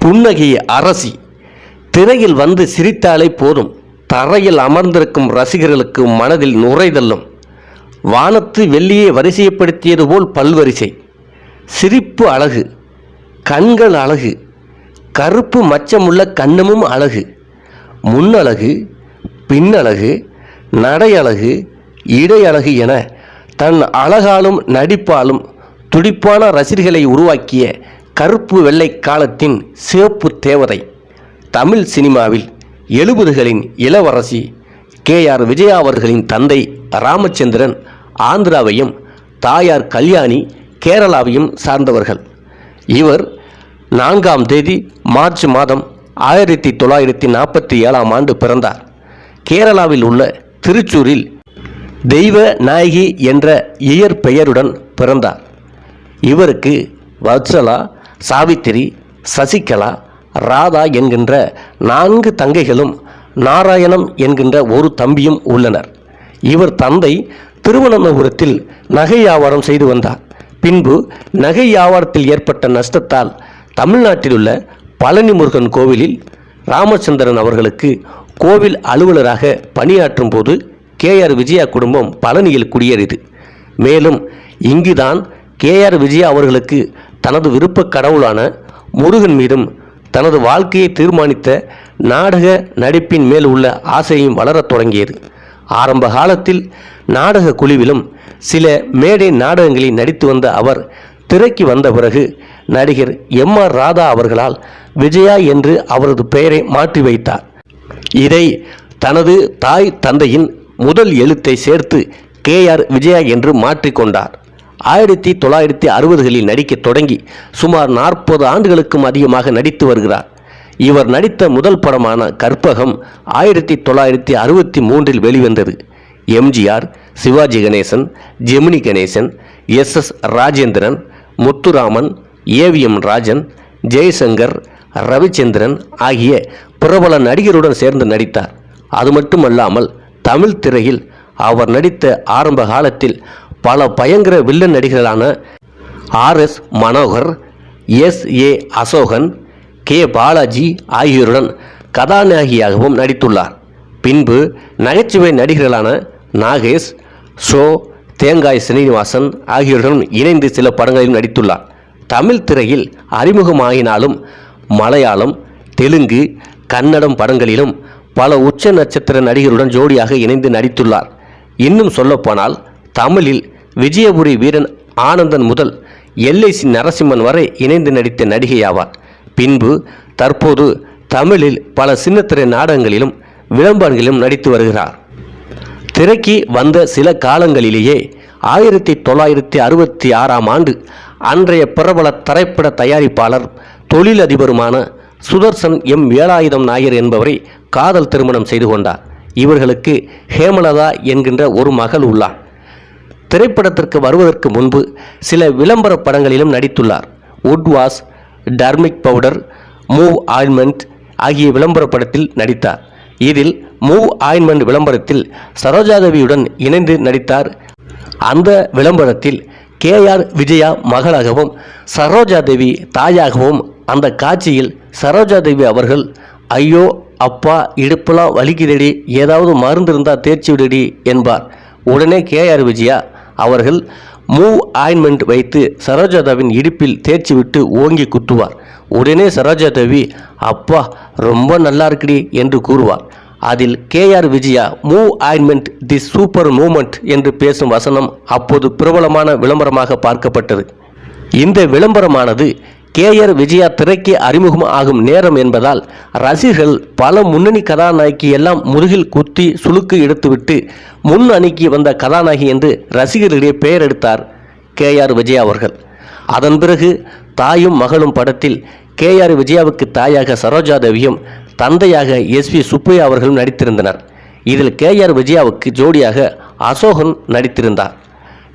புன்னகை அரசி திரையில் வந்து சிரித்தாலே போதும், தரையில் அமர்ந்திருக்கும் ரசிகர்களுக்கு மனதில் நுரைதள்ளும். வானத்து வெள்ளியை வரிசைப்படுத்தியது போல் பல்வரிசை. சிரிப்பு அழகு, கண்கள் அழகு, கருப்பு மச்சமுள்ள கண்ணமும் அழகு, முன்னழகு, பின்னழகு, நடையழகு, இடையழகு என தன் அழகாலும் நடிப்பாலும் துடிப்பான ரசிகர்களை உருவாக்கிய கருப்பு வெள்ளை காலத்தின் சிவப்பு தேவதை, தமிழ் சினிமாவில் 70களின் இளவரசி கே.ஆர். விஜயா அவர்களின் தந்தை ராமச்சந்திரன் ஆந்திராவையும் தாயார் கல்யாணி கேரளாவையும் சார்ந்தவர்கள். இவர் 4ஆம் தேதி மார்ச் மாதம் 1947ஆம் ஆண்டு பிறந்தார். கேரளாவில் உள்ள திருச்சூரில் தெய்வ நாயகி என்ற இயற்பெயருடன் பிறந்தார். இவருக்கு வத்சலா, சாவித்திரி, சசிகலா, ராதா என்கின்ற 4 தங்கைகளும் நாராயணம் என்கின்ற ஒரு தம்பியும் உள்ளனர். இவர் தந்தை திருவனந்தபுரத்தில் நகை வியாபாரம் செய்து வந்தார். பின்பு நகை வியாபாரத்தில் ஏற்பட்ட நஷ்டத்தால் தமிழ்நாட்டில் உள்ள பழனி முருகன் கோவிலில் ராமச்சந்திரன் அவர்களுக்கு கோவில் அலுவலராக பணியாற்றும் போது கே.ஆர். விஜயா குடும்பம் பழனியில் குடியேறியது. மேலும் இங்குதான் கே.ஆர். விஜயா அவர்களுக்கு தனது விருப்ப கடவுளான முருகன் மீதும் தனது வாழ்க்கையை தீர்மானித்த நாடக நடிப்பின் மேல் உள்ள ஆசையும் வளரத் தொடங்கியது. ஆரம்ப காலத்தில் நாடக குழுவிலும் சில மேடை நாடகங்களில் நடித்து வந்த அவர் திரைக்கு வந்த பிறகு நடிகர் எம்.ஆர். ராதா அவர்களால் விஜயா என்று அவரது பெயரை மாற்றி வைத்தார். இதை தனது தாய் தந்தையின் முதல் எழுத்தை சேர்த்து கே.ஆர். விஜயா என்று மாற்றிக்கொண்டார். 1960களில் நடிக்க தொடங்கி சுமார் 40 ஆண்டுகளுக்கும் அதிகமாக நடித்து வருகிறார். இவர் நடித்த முதல் படமான கற்பகம் 1963இல் வெளிவந்தது. எம்ஜிஆர், சிவாஜி கணேசன், ஜெமினி கணேசன், எஸ்.எஸ். ராஜேந்திரன், முத்துராமன், ஏ.வி.எம். ராஜன், ஜெய்சங்கர், ரவிச்சந்திரன் ஆகிய பிரபல நடிகருடன் சேர்ந்து நடித்தார். அது மட்டுமல்லாமல் தமிழ் திரையில் அவர் நடித்த ஆரம்ப காலத்தில் பல பயங்கர வில்லன் நடிகர்களான R S. Manohar, S A. Ashokan, K. Balaji ஆகியோருடன் கதாநாயகியாகவும் நடித்துள்ளார். பின்பு நகைச்சுவை நடிகர்களான நாகேஷ், ஷோ, தேங்காய் சீனிவாசன் ஆகியோருடன் இணைந்து சில படங்களில் நடித்துள்ளார். தமிழ் திரையில் அறிமுகமாகினாலும் மலையாளம், தெலுங்கு, கன்னடம் படங்களிலும் பல உச்ச நட்சத்திர நடிகருடன் ஜோடியாக இணைந்து நடித்துள்ளார். இன்னும் சொல்லப்போனால் தமிழில் விஜயபுரி வீரன் ஆனந்தன் முதல் எல்.ஐ.சி. நரசிம்மன் வரை இணைந்து நடித்த நடிகையாவார். பின்பு தற்போது தமிழில் பல சின்னத்திரை நாடகங்களிலும் விளம்பரங்களிலும் நடித்து வருகிறார். திரைக்கு வந்த சில காலங்களிலேயே 1966ஆம் ஆண்டு அன்றைய பிரபல திரைப்பட தயாரிப்பாளர் தொழிலதிபருமான சுதர்சன் எம். வேலாயுதம் நாயர் என்பவரை காதல் திருமணம் செய்து கொண்டார். இவர்களுக்கு ஹேமலதா என்கின்ற ஒரு மகள் உள்ளார். திரைப்படத்திற்கு வருவதற்கு முன்பு சில விளம்பர படங்களிலும் நடித்துள்ளார். Wood wash, turmeric powder, Moov ointment ஆகிய விளம்பர படத்தில் நடித்தார். இதில் மூவ் ஆயின்மெண்ட் விளம்பரத்தில் சரோஜாதேவியுடன் இணைந்து நடித்தார். அந்த விளம்பரத்தில் கே.ஆர். விஜயா மகளாகவும் சரோஜாதேவி தாயாகவும் அந்த காட்சியில் சரோஜாதேவி அவர்கள், ஐயோ அப்பா இடுப்பெல்லாம் வலிக்குதடி, ஏதாவது மருந்து இருந்தால் தேய்ச்சி விடுடி என்பார். உடனே கே.ஆர். விஜயா அவர்கள் மூவ் ஆயின்மெண்ட் வைத்து சரோஜாதேவியின் இடுப்பில் தேய்ச்சி விட்டு ஓங்கி குத்துவார். உடனே சரோஜாதேவி அப்பா ரொம்ப நல்லா இருக்குடி என்று கூறுவார். அதில் K R. Vijaya move ointment the super moment என்று பேசும் வசனம் அப்போது பிரபலமான விளம்பரமாக பார்க்கப்பட்டது. இந்த விளம்பரமானது கே.ஆர். விஜயா திரைக்கு அறிமுகம் ஆகும் நேரம் என்பதால் ரசிகர்கள் பல முன்னணி கதாநாயகி எல்லாம் முதுகில் குத்தி சுளுக்கு எடுத்துவிட்டு முன் அணிக்கு வந்த கதாநாயகி என்று ரசிகர்களிடையே பெயர் எடுத்தார் கே.ஆர். விஜயா அவர்கள். அதன் பிறகு தாயும் மகளும் படத்தில் கே.ஆர். விஜயாவுக்கு தாயாக சரோஜாதேவியும் தந்தையாக எஸ்.வி. சுப்பையா அவர்களும் நடித்திருந்தனர். இதில் கே.ஆர். விஜயாவுக்கு ஜோடியாக அசோகன் நடித்திருந்தார்.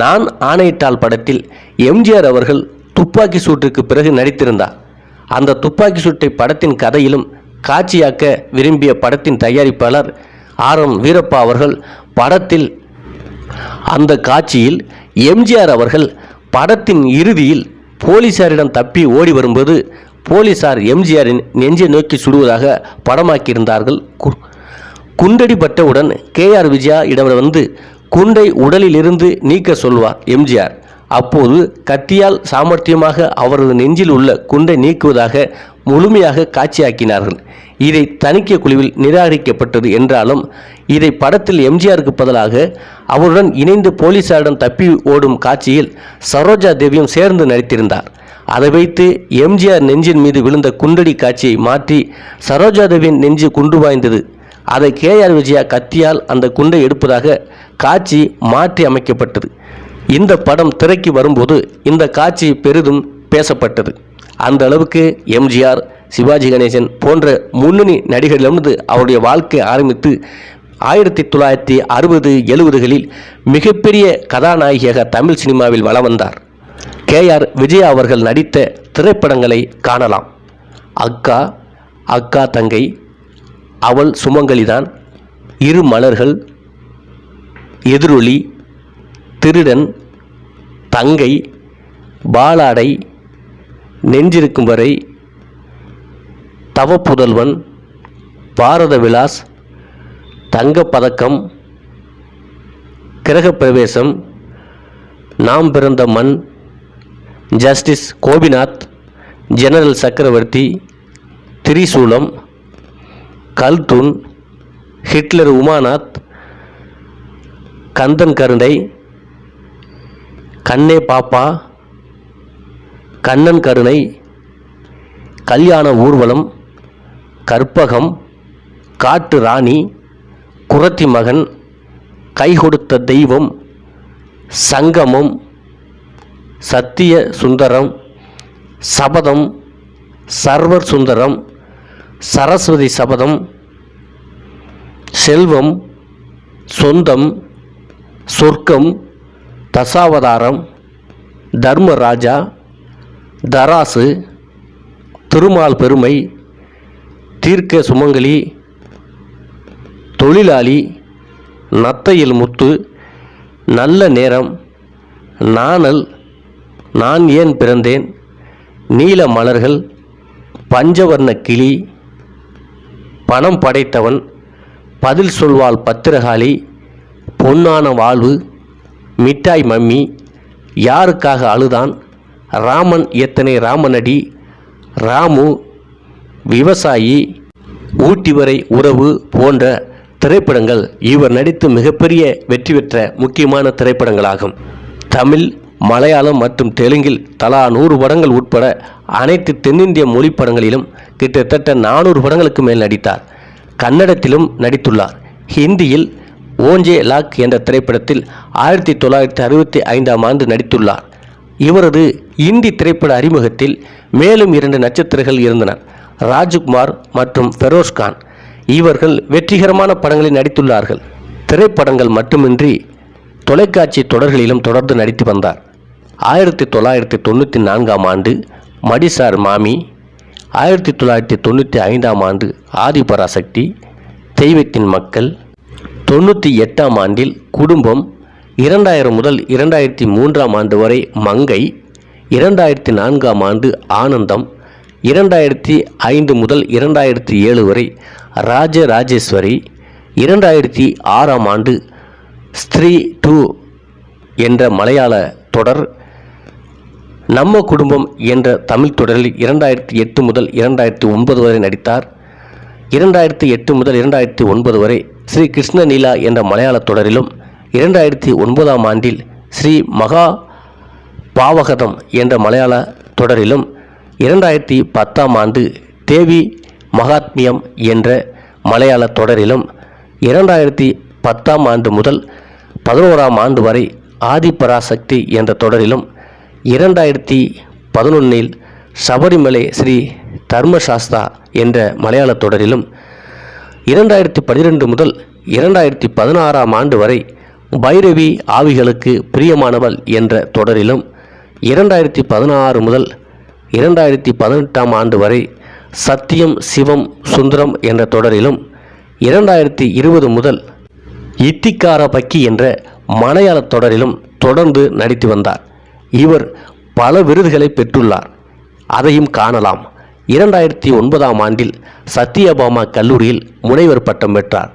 நான் ஆணையிட்டால் படத்தில் எம்ஜிஆர் அவர்கள் துப்பாக்கி சூட்டுக்கு பிறகு நடித்திருந்தார். அந்த துப்பாக்கி சூட்டை படத்தின் கதையிலும் காட்சியாக்க விரும்பிய படத்தின் தயாரிப்பாளர் ஆர்.எம். வீரப்பா அவர்கள் படத்தில் அந்த காட்சியில் எம்ஜிஆர் அவர்கள் படத்தின் இறுதியில் போலீசாரிடம் தப்பி ஓடி வரும்போது போலீசார் எம்ஜிஆரின் நெஞ்சை நோக்கி சுடுவதாக படமாக்கியிருந்தார்கள். குண்டடி பட்டவுடன் KR விஜயா இடம் வந்து குண்டை உடலில் இருந்து நீக்க சொல்வார் எம்ஜிஆர். அப்போது கத்தியால் சாமர்த்தியமாக அவரது நெஞ்சில் உள்ள குண்டை நீக்குவதாக முழுமையாக காட்சியாக்கினார்கள். இதை தணிக்கை குழுவில் நிராகரிக்கப்பட்டது என்றாலும் இதை படத்தில் எம்ஜிஆருக்கு பதிலாக அவருடன் இணைந்து போலீசாரிடம் தப்பி ஓடும் காட்சியில் சரோஜா தேவியும் சேர்ந்து நடித்திருந்தார். அதை வைத்து எம்ஜிஆர் நெஞ்சின் மீது விழுந்த குண்டடி காட்சியை மாற்றி சரோஜா தேவியின் நெஞ்சு குண்டு வாய்ந்தது. அதை KR விஜயா கத்தியால் அந்த குண்டை எடுப்பதாக காட்சி மாற்றி அமைக்கப்பட்டது. இந்த படம் திரைக்கு வரும்போது இந்த காட்சி பெரிதும் பேசப்பட்டது. அந்த அளவுக்கு எம்ஜிஆர், சிவாஜி கணேசன் போன்ற முன்னணி நடிகர்களிடமிருந்து அவருடைய வாழ்க்கை ஆரம்பித்து 1960-70களில் மிகப்பெரிய கதாநாயகியாக தமிழ் சினிமாவில் வலம் வந்தார். KR விஜயா அவர்கள் நடித்த திரைப்படங்களை காணலாம். அக்கா, அக்கா தங்கை, அவள் சுமங்கலிதான், இரு மலர்கள், எதிரொலி, திருடன், தங்கை, பாலாடை, நெஞ்சிருக்கும் வரை, தவப்புதல்வன், பாரத விலாஸ், தங்கப்பதக்கம், கிரகப்பிரவேசம், நாம் பிறந்த மண், ஜஸ்டிஸ் கோபிநாத், ஜெனரல் சக்கரவர்த்தி, திரிசூலம், கல்தூன், ஹிட்லர் உமாநாத், கந்தன் கருணை, கண்ணே பாப்பா, கண்ணன் கருணை, கல்யாண ஊர்வலம், கற்பகம், காட்டு ராணி, குறத்தி மகன், கை கொடுத்த தெய்வம், சங்கமம், சத்திய சுந்தரம், சபதம், சர்வர் சுந்தரம், சரஸ்வதி சபதம், செல்வம், சொந்தம், சொர்க்கம், தசாவதாரம், தர்மராஜா, தராசு, திருமால் பெருமை, தீர்க்க சுமங்கலி, தொழிலாளி, நத்தையில் முத்து, நல்ல நேரம், நாணல், நான் ஏன் பிறந்தேன், நீல மலர்கள், பஞ்சவர்ண கிளி, பணம் படைத்தவன், பதில் சொல்வாள் பத்திரகாளி, பொன்னான வாழ்வு, மிட்டாய் மம்மி, யாருக்காக அழுதான், ராமன் எத்தனை ராமனடி, ராமு, விவசாயி, ஊட்டி வரை உறவு போன்ற திரைப்படங்கள் இவர் நடித்து மிகப்பெரிய வெற்றி பெற்ற முக்கியமான திரைப்படங்களாகும். தமிழ், மலையாளம் மற்றும் தெலுங்கில் தலா 100 படங்கள் உட்பட அனைத்து தென்னிந்திய மொழி படங்களிலும் கிட்டத்தட்ட 400 படங்களுக்கு மேல் நடித்தார். கன்னடத்திலும் நடித்துள்ளார். ஹிந்தியில் ஓஞ்சே லாக் என்ற திரைப்படத்தில் 1965ஆம் ஆண்டு நடித்துள்ளார். இவரது இந்தி திரைப்பட அறிமுகத்தில் மேலும் 2 நட்சத்திரங்கள் இருந்தனர், ராஜ்குமார் மற்றும் ஃபெரோஸ்கான். இவர்கள் வெற்றிகரமான படங்களில் நடித்துள்ளார்கள். திரைப்படங்கள் மட்டுமின்றி தொலைக்காட்சி தொடர்களிலும் தொடர்ந்து நடித்து வந்தார். 1994ஆம் ஆண்டு மடிசார் மாமி, 1995ஆம் ஆண்டு ஆதிபராசக்தி, தெய்வத்தின் மக்கள், 98ஆம் ஆண்டில் குடும்பம், 2000 முதல் 2003ஆம் ஆண்டு வரை மங்கை, 2004ஆம் ஆண்டு ஆனந்தம், 2005 முதல் 2007 வரை ராஜராஜேஸ்வரி, 2006ஆம் ஆண்டு ஸ்திரீ 2 என்ற மலையாள தொடர், நம்ம குடும்பம் என்ற தமிழ் தொடரில் 2008 முதல் 2009 வரை நடித்தார். 2008 முதல் 2009 வரை ஸ்ரீ கிருஷ்ண நீலா என்ற மலையாள தொடரிலும், 2009ஆம் ஆண்டில் ஸ்ரீ மகா பாவகதம் என்ற மலையாள தொடரிலும், 2010ஆம் ஆண்டு தேவி மகாத்மியம் என்ற மலையாள தொடரிலும், 2010ஆம் ஆண்டு முதல் 11ஆம் ஆண்டு வரை ஆதிபராசக்தி என்ற தொடரிலும், 2011இல் சபரிமலை ஸ்ரீ தர்மசாஸ்தா என்ற மலையாள தொடரிலும், 2012 முதல் 2016ஆம் ஆண்டு வரை பைரவி ஆவிகளுக்கு பிரியமானவள் என்ற தொடரிலும், 2016 முதல் 2018ஆம் ஆண்டு வரை சத்தியம் சிவம் சுந்தரம் என்ற தொடரிலும், 2020 முதல் இத்திக்கார பக்கி என்ற மலையாள தொடரிலும் தொடர்ந்து நடித்து வந்தார். இவர் பல விருதுகளை பெற்றுள்ளார். அதையும் காணலாம். 2009ஆம் ஆண்டில் சத்யபாமா கல்லூரியில் முனைவர் பட்டம் பெற்றார்.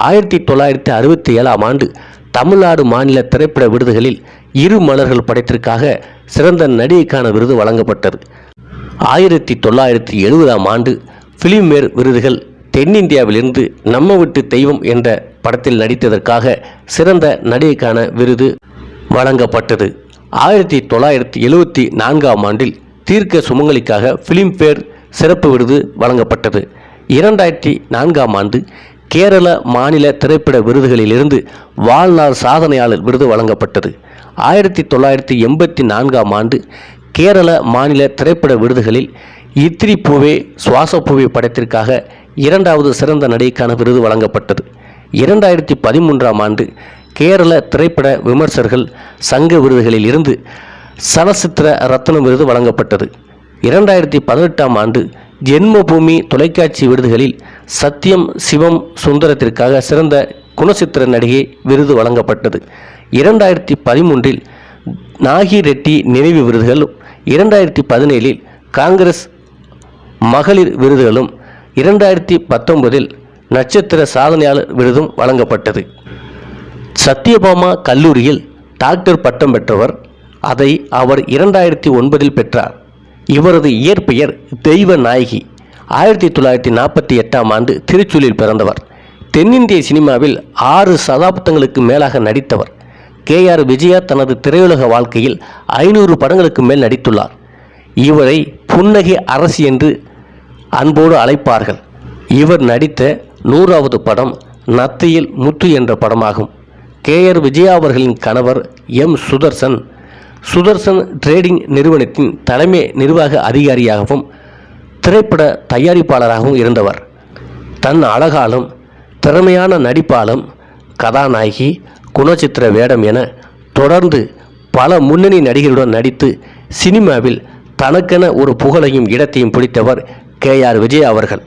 1967ஆம் ஆண்டு தமிழ்நாடு மாநில திரைப்பட விருதுகளில் இரு மலர்கள் படத்திற்காக சிறந்த நடிகைக்கான விருது வழங்கப்பட்டது. 1970ஆம் ஆண்டு பிலிம்பேர் விருதுகள் தென்னிந்தியாவிலிருந்து நம்ம வீட்டு தெய்வம் என்ற படத்தில் நடித்ததற்காக சிறந்த நடிகைக்கான விருது வழங்கப்பட்டது. 1974ஆம் ஆண்டில் தீர்க்க சுமங்கலிக்காக பிலிம்பேர் சிறப்பு விருது வழங்கப்பட்டது. 2004ஆம் ஆண்டு கேரள மாநில திரைப்பட விருதுகளிலிருந்து வாழ்நாள் சாதனையாளர் விருது வழங்கப்பட்டது. 1984ஆம் ஆண்டு கேரள மாநில திரைப்பட விருதுகளில் இத்திரி பூவே சுவாசப்பூவே படத்திற்காக 2வது சிறந்த நடிகைக்கான விருது வழங்கப்பட்டது. 2013ஆம் ஆண்டு கேரள திரைப்பட விமர்சகர்கள் சங்க விருதுகளில் இருந்து சலச்சித்திர ரத்னம் விருது வழங்கப்பட்டது. 2018ஆம் ஆண்டு ஜென்மபூமி தொலைக்காட்சி விருதுகளில் சத்யம் சிவம் சுந்தரத்திற்காக சிறந்த குணச்சித்திர நடிகை விருது வழங்கப்பட்டது. 2013இல் நாகி ரெட்டி நினைவு விருதுகளும் 2017இல் காங்கிரஸ் மகளிர் விருதுகளும் 2019இல் நட்சத்திர சாதனையாளர் விருதும் வழங்கப்பட்டது. சத்யபாமா கல்லூரியில் டாக்டர் பட்டம் பெற்றவர். அதை அவர் 2009இல் பெற்றார். இவரது இயற்பெயர் தெய்வ நாயகி. 1948ஆம் ஆண்டு திருச்சூரில் பிறந்தவர். தென்னிந்திய சினிமாவில் 6 சதாப்தங்களுக்கு மேலாக நடித்தவர். KR விஜயா தனது திரையுலக வாழ்க்கையில் 500 படங்களுக்கு மேல் நடித்துள்ளார். இவரை புன்னகை அரசி என்று அன்போடு அழைப்பார்கள். இவர் நடித்த 100வது படம் நத்தையில் முத்து என்ற படமாகும். KR விஜயா அவர்களின் கணவர் சுதர்சன் ட்ரேடிங் நிறுவனத்தின் தலைமை நிர்வாக அதிகாரியாகவும் திரைப்பட தயாரிப்பாளராகவும் இருந்தவர். தன் அழகாலும் திறமையான நடிப்பாலும் கதாநாயகி, குணச்சித்திர வேடம் என தொடர்ந்து பல முன்னணி நடிகர்களுடன் நடித்து சினிமாவில் தனக்கென ஒரு புகழையும் இடத்தையும் பிடித்தவர் KR விஜயா அவர்கள்.